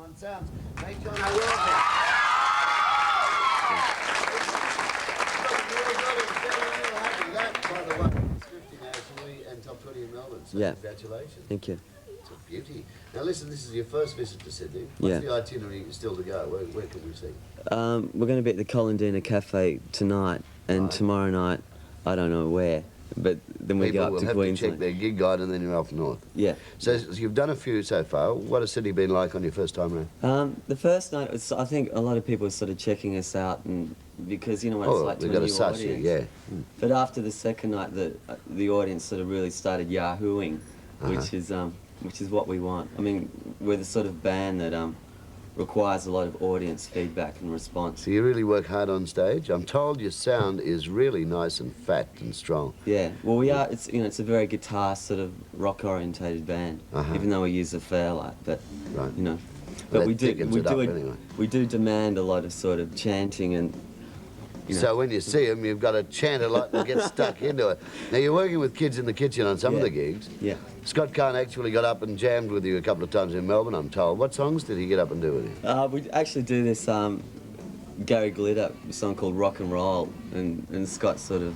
on Sounds. Make John welcome. That, by the way, is 50 nationally and top 20 in Melbourne, so congratulations. Thank you. It's a beauty. Now listen, this is your first visit to Sydney. What's the itinerary still to go? Where can we see? We're going to be at the Colandina Cafe tonight, and tomorrow night, I don't know where, but then we go up to Queensland. People will have to check their gig guide and then you're off north. Yeah. So you've done a few so far. What has Sydney been like on your first time around? The first night, I think a lot of people were sort of checking us out, and because you know what it's like to a new audience. But after the second night, the audience sort of really started yahooing, which is what we want. I mean, we're the sort of band that requires a lot of audience feedback and response. So you really work hard on stage. I'm told your sound is really nice and fat and strong. Yeah, well we are. It's it's a very guitar sort of rock orientated band, even though we use a Fairlight. But you know, but we do demand a lot of sort of chanting and. You know. So when you see them, you've got to chant a lot and get stuck into it. Now, you're working with Kids in the Kitchen on some of the gigs. Yeah. Scott Kahn actually got up and jammed with you a couple of times in Melbourne, I'm told. What songs did he get up and do with you? We actually do this Gary Glitter song called Rock and Roll, and Scott sort of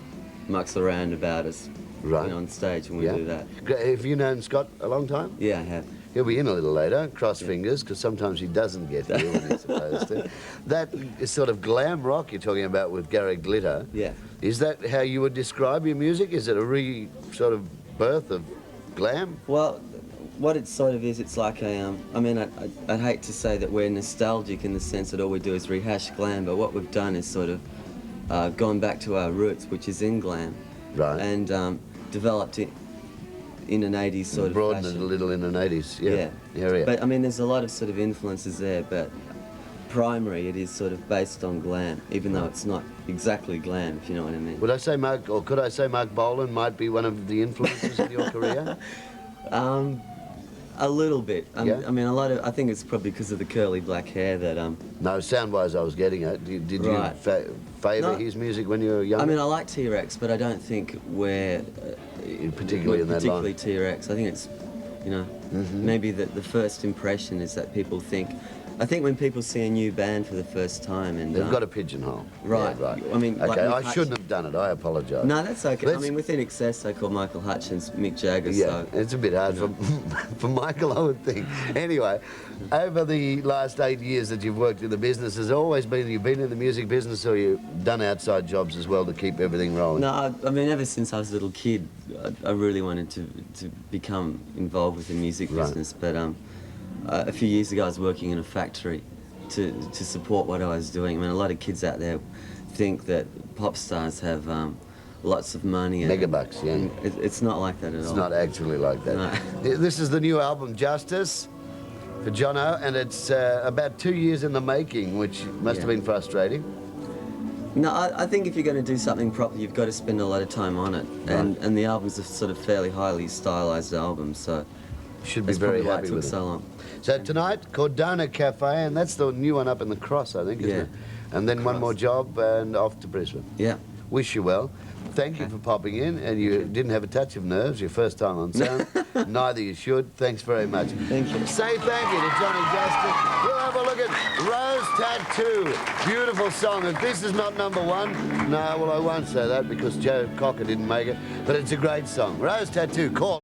mucks around about us on stage when we do that. Have you known Scott a long time? Yeah, I have. He'll be in a little later, cross fingers, because sometimes he doesn't get here when he's supposed to. That is sort of glam rock you're talking about with Gary Glitter. Yeah. Is that how you would describe your music? Is it a sort of birth of glam? Well, what it sort of is, it's like a, I mean, I'd hate to say that we're nostalgic in the sense that all we do is rehash glam, but what we've done is sort of gone back to our roots, which is in glam. Right. And developed it in an 80s sort of broadened fashion. it a little in an 80s area. But I mean, there's a lot of sort of influences there, but primary, it is sort of based on glam, even though it's not exactly glam, if you know what I mean. Would I say could I say Mark Bolan might be one of the influences in your career? A little bit. I mean, I think it's probably because of the curly black hair that No, sound-wise, I was getting it. Did you favour his music when you were younger? I mean, I like T-Rex, but I don't think we're particularly in that line. Particularly T-Rex. I think it's, you know, maybe the first impression is that people think. I think when people see a new band for the first time and they've got a pigeonhole. Right. Yeah, right. I mean, okay, like I shouldn't have done it. I apologise. No, that's okay. I mean, within Excess, they call Michael Hutchence Mick Jagger. Yeah, so, it's a bit hard for Michael, I would think. Anyway, over the last 8 years that you've worked in the business, has it always been you've been in the music business, or you've done outside jobs as well to keep everything rolling? No, I mean, ever since I was a little kid, I really wanted to become involved with the music business. But a few years ago, I was working in a factory to support what I was doing. I mean, a lot of kids out there think that pop stars have lots of money. Megabucks, yeah. It's not like that at all. It's not actually like that. No. This is the new album, Justice, for Jono, and it's about 2 years in the making, which must have been frustrating. No, I think if you're going to do something proper, you've got to spend a lot of time on it. And the album's a sort of fairly highly stylised album, so should be very happy with it. So long. So tonight, Cordona Cafe, and that's the new one up in the Cross, I think, isn't it? And then one more job and off to Brisbane. Yeah. Wish you well. Thank you for popping in, and you didn't have a touch of nerves your first time on Sound. Neither you should. Thanks very much. Thank you. Say thank you to Johnny Justice. We'll have a look at Rose Tattoo. Beautiful song. If this is not number one, no, well, I won't say that because Joe Cocker didn't make it, but it's a great song. Rose Tattoo, call.